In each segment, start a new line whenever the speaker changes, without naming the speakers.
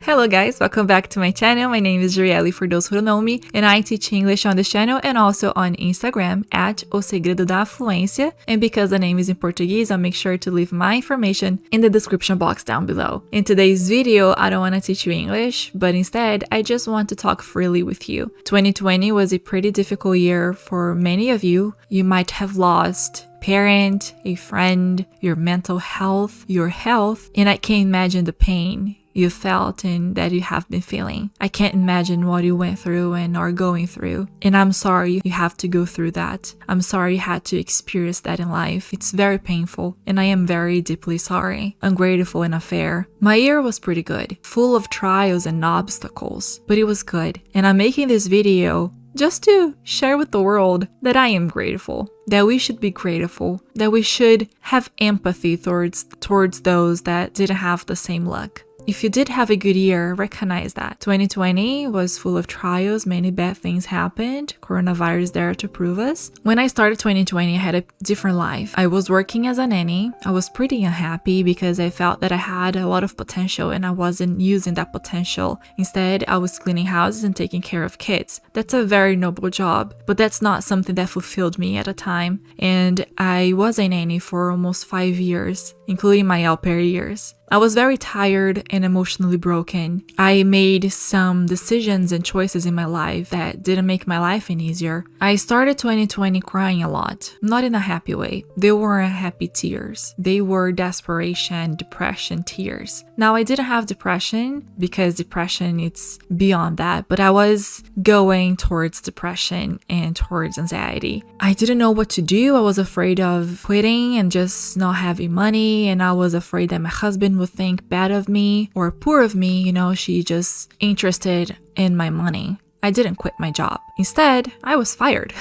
Hello guys, welcome back to my channel. My name is Drielle for those who don't know me, and I teach English on this channel and also on Instagram at O Segredo da Fluência. And because the name is in Portuguese, I'll make sure to leave my information in the description box down below. In today's video, I don't want to teach you English, but instead, I just want to talk freely with you. 2020 was a pretty difficult year for many of you. You might have lost parent, a friend, your mental health, your health, and I can't imagine the pain you felt and that you have been feeling. I can't imagine what you went through and are going through. And I'm sorry you have to go through that. I'm sorry you had to experience that in life. It's very painful and I am very deeply sorry, ungrateful and unfair. My year was pretty good, full of trials and obstacles, but it was good. And I'm making this video just to share with the world that I am grateful, that we should be grateful, that we should have empathy towards those that didn't have the same luck. If you did have a good year, recognize that. 2020 was full of trials, many bad things happened, coronavirus there to prove us. When I started 2020, I had a different life. I was working as a nanny. I was pretty unhappy because I felt that I had a lot of potential and I wasn't using that potential. Instead, I was cleaning houses and taking care of kids. That's a very noble job, but that's not something that fulfilled me at a time. And I was a nanny for almost 5 years, including my aupair years. I was very tired and emotionally broken. I made some decisions and choices in my life that didn't make my life any easier. I started 2020 crying a lot, not in a happy way. They weren't happy tears. They were desperation, depression tears. Now, I didn't have depression because depression, it's beyond that, but I was going towards depression and towards anxiety. I didn't know what to do. I was afraid of quitting and just not having money, and I was afraid that my husband would think bad of me or poor of me, she just interested in my money. I didn't quit my job. Instead, I was fired.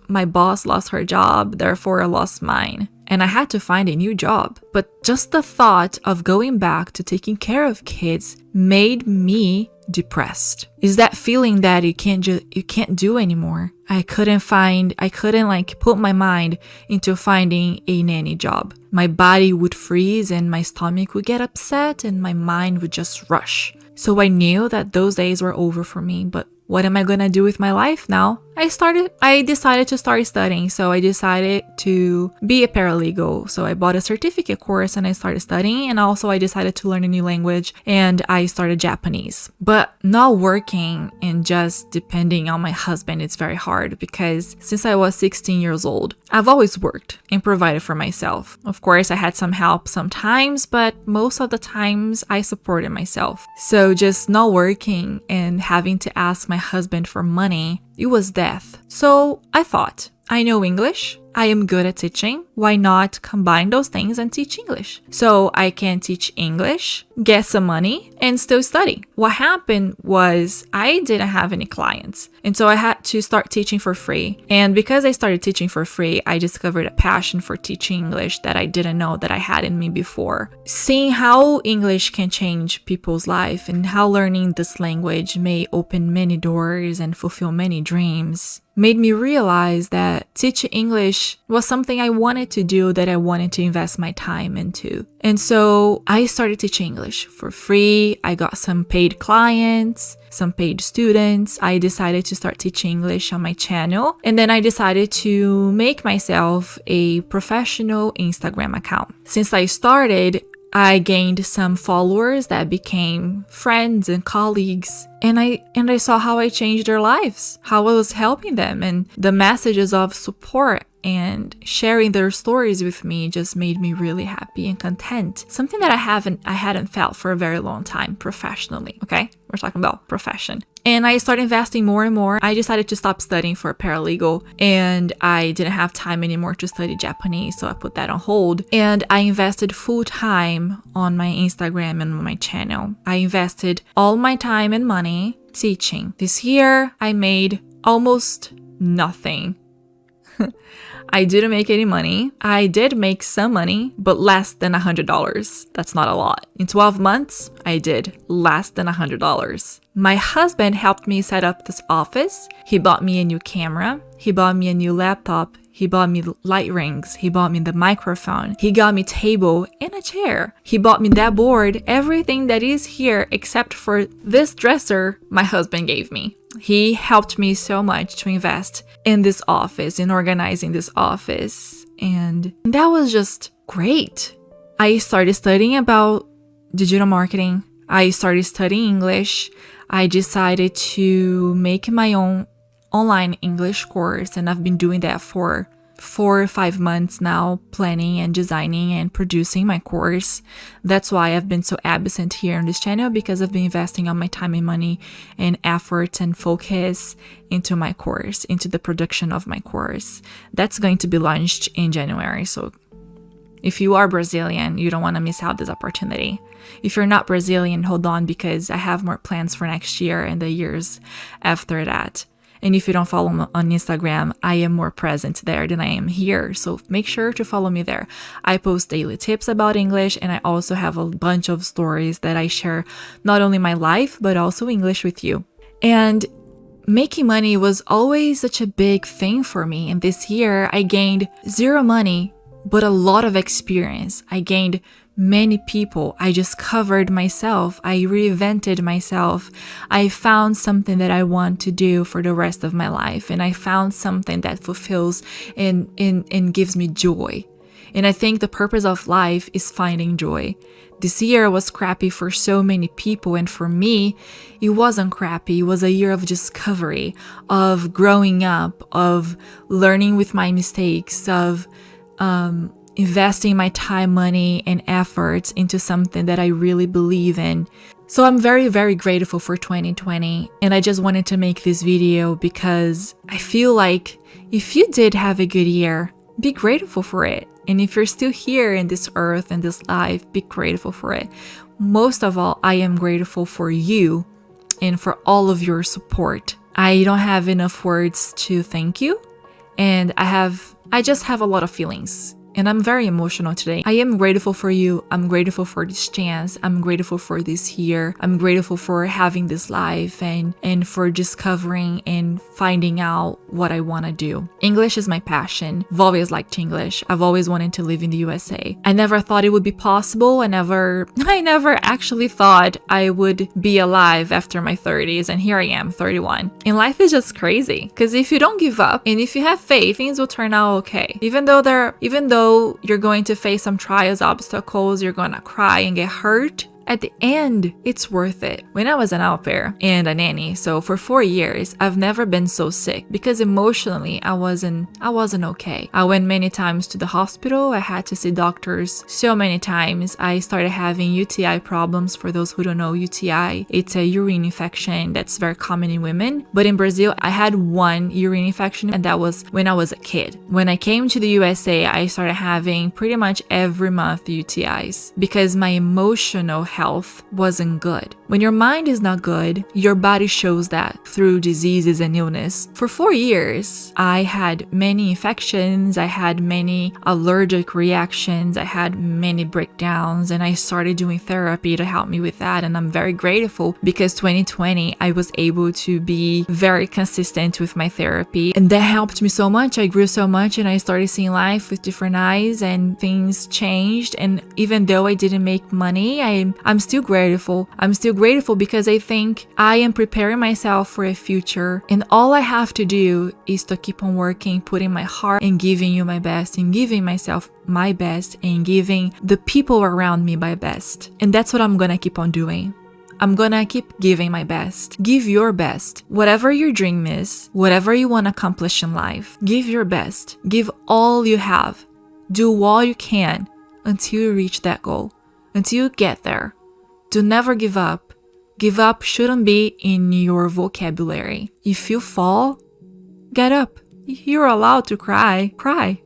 My boss lost her job, therefore I lost mine. And I had to find a new job. But just the thought of going back to taking care of kids made me depressed. Is that feeling that you can't do anymore. I couldn't put my mind into finding a nanny job. My body would freeze and my stomach would get upset and my mind would just rush. So I knew that those days were over for me, but what am I gonna do with my life now? I decided to start studying, so I decided to be a paralegal. So I bought a certificate course and I started studying, and also I decided to learn a new language and I started Japanese. But not working and just depending on my husband, it's very hard because since I was 16 years old, I've always worked and provided for myself. Of course, I had some help sometimes, but most of the times I supported myself. So just not working and having to ask my husband for money, it was death. So I thought, I know English, I am good at teaching, why not combine those things and teach English? So I can teach English, get some money, and still study. What happened was I didn't have any clients, and so I had to start teaching for free. And because I started teaching for free, I discovered a passion for teaching English that I didn't know that I had in me before. Seeing how English can change people's life and how learning this language may open many doors and fulfill many dreams made me realize that teaching English was something I wanted to do, that I wanted to invest my time into. And so I started teaching English for free. I got some paid clients, some paid students. I decided to start teaching English on my channel. And then I decided to make myself a professional Instagram account. Since I started, I gained some followers that became friends and colleagues, and I saw how I changed their lives, how I was helping them, and the messages of support and sharing their stories with me just made me really happy and content. Something that I hadn't felt for a very long time professionally, okay? We're talking about profession. And I started investing more and more. I decided to stop studying for a paralegal, and I didn't have time anymore to study Japanese, so I put that on hold. And I invested full time on my Instagram and on my channel. I invested all my time and money teaching. This year, I made almost nothing. I didn't make any money. I did make some money, but less than $100. That's not a lot. In 12 months, I did less than $100. My husband helped me set up this office. He bought me a new camera. He bought me a new laptop. He bought me light rings. He bought me the microphone. He got me table and a chair. He bought me that board. Everything that is here except for this dresser my husband gave me. He helped me so much to invest in this office, in organizing this office. And that was just great. I started studying about digital marketing. I started studying English. I decided to make my own online English course, and I've been doing that for 4 or 5 months now, planning and designing and producing my course. That's why I've been so absent here on this channel, because I've been investing all my time and money and effort and focus into my course, into the production of my course. That's going to be launched in January, so if you are Brazilian, you don't want to miss out this opportunity. If you're not Brazilian, hold on, because I have more plans for next year and the years after that. And if you don't follow me on Instagram, I am more present there than I am here. So make sure to follow me there. I post daily tips about English, and I also have a bunch of stories that I share, not only my life, but also English with you. And making money was always such a big thing for me. And this year I gained zero money, but a lot of experience. I gained many people. I discovered myself. I reinvented myself. I found something that I want to do for the rest of my life. And I found something that fulfills and gives me joy. And I think the purpose of life is finding joy. This year was crappy for so many people, and for me, it wasn't crappy. It was a year of discovery, of growing up, of learning with my mistakes, of investing my time, money, and efforts into something that I really believe in. So I'm very, very grateful for 2020, and I just wanted to make this video because I feel like if you did have a good year, be grateful for it. And if you're still here in this earth and this life, be grateful for it. Most of all, I am grateful for you and for all of your support. I don't have enough words to thank you, and I just have a lot of feelings. And I'm very emotional today. I am grateful for you. I'm grateful for this chance. I'm grateful for this year. I'm grateful for having this life and for discovering and finding out what I want to do. English is my passion. I've always liked English. I've always wanted to live in the USA. I never thought it would be possible. I never actually thought I would be alive after my 30s. And here I am, 31. And life is just crazy. Because if you don't give up and if you have faith, things will turn out okay. Even though you're going to face some trials, obstacles, you're gonna cry and get hurt, at the end, it's worth it. When I was an aupair and a nanny, so for 4 years, I've never been so sick because emotionally I wasn't okay. I went many times to the hospital. I had to see doctors so many times. I started having UTI problems. For those who don't know, UTI, it's a urine infection that's very common in women. But in Brazil, I had one urine infection, and that was when I was a kid. When I came to the USA, I started having pretty much every month UTIs because my emotional health wasn't good. When your mind is not good, your body shows that through diseases and illness. For 4 years, I had many infections, I had many allergic reactions, I had many breakdowns, and I started doing therapy to help me with that. And I'm very grateful because 2020, I was able to be very consistent with my therapy, and that helped me so much. I grew so much, and I started seeing life with different eyes, and things changed. And even though I didn't make money, I'm still grateful. I'm still grateful because I think I am preparing myself for a future, and all I have to do is to keep on working, putting my heart and giving you my best, and giving myself my best, and giving the people around me my best. And that's what I'm gonna keep on doing. I'm gonna keep giving my best. Give your best. Whatever your dream is, whatever you want to accomplish in life, give your best. Give all you have. Do all you can until you reach that goal, until you get there. Do never give up. Give up shouldn't be in your vocabulary. If you fall, get up. You're allowed to cry.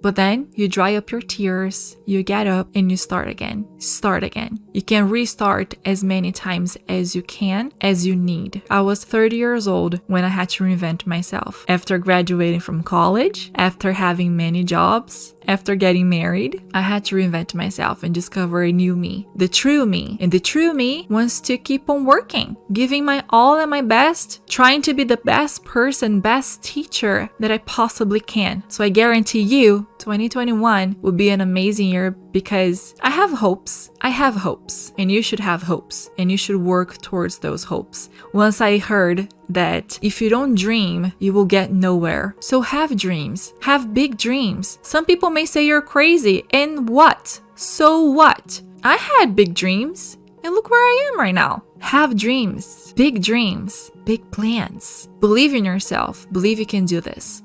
But then you dry up your tears, you get up, and you start again. Start again. You can restart as many times as you can, as you need. I was 30 years old when I had to reinvent myself. After graduating from college, after having many jobs, After getting married, I had to reinvent myself and discover a new me, the true me. And the true me wants to keep on working, giving my all and my best, trying to be the best person, best teacher that I possibly can. So I guarantee you, 2021 will be an amazing year because I have hopes. I have hopes, and you should have hopes, and you should work towards those hopes. Once I heard that if you don't dream, you will get nowhere. So have dreams. Have big dreams. Some people may say you're crazy, and what? So what? I had big dreams, and look where I am right now. Have dreams, big plans. Believe in yourself. Believe you can do this.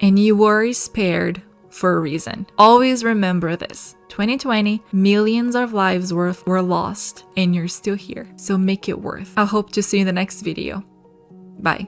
And you were spared for a reason. Always remember this. 2020, millions of lives worth were lost, and you're still here. So make it worth. I hope to see you in the next video. Bye.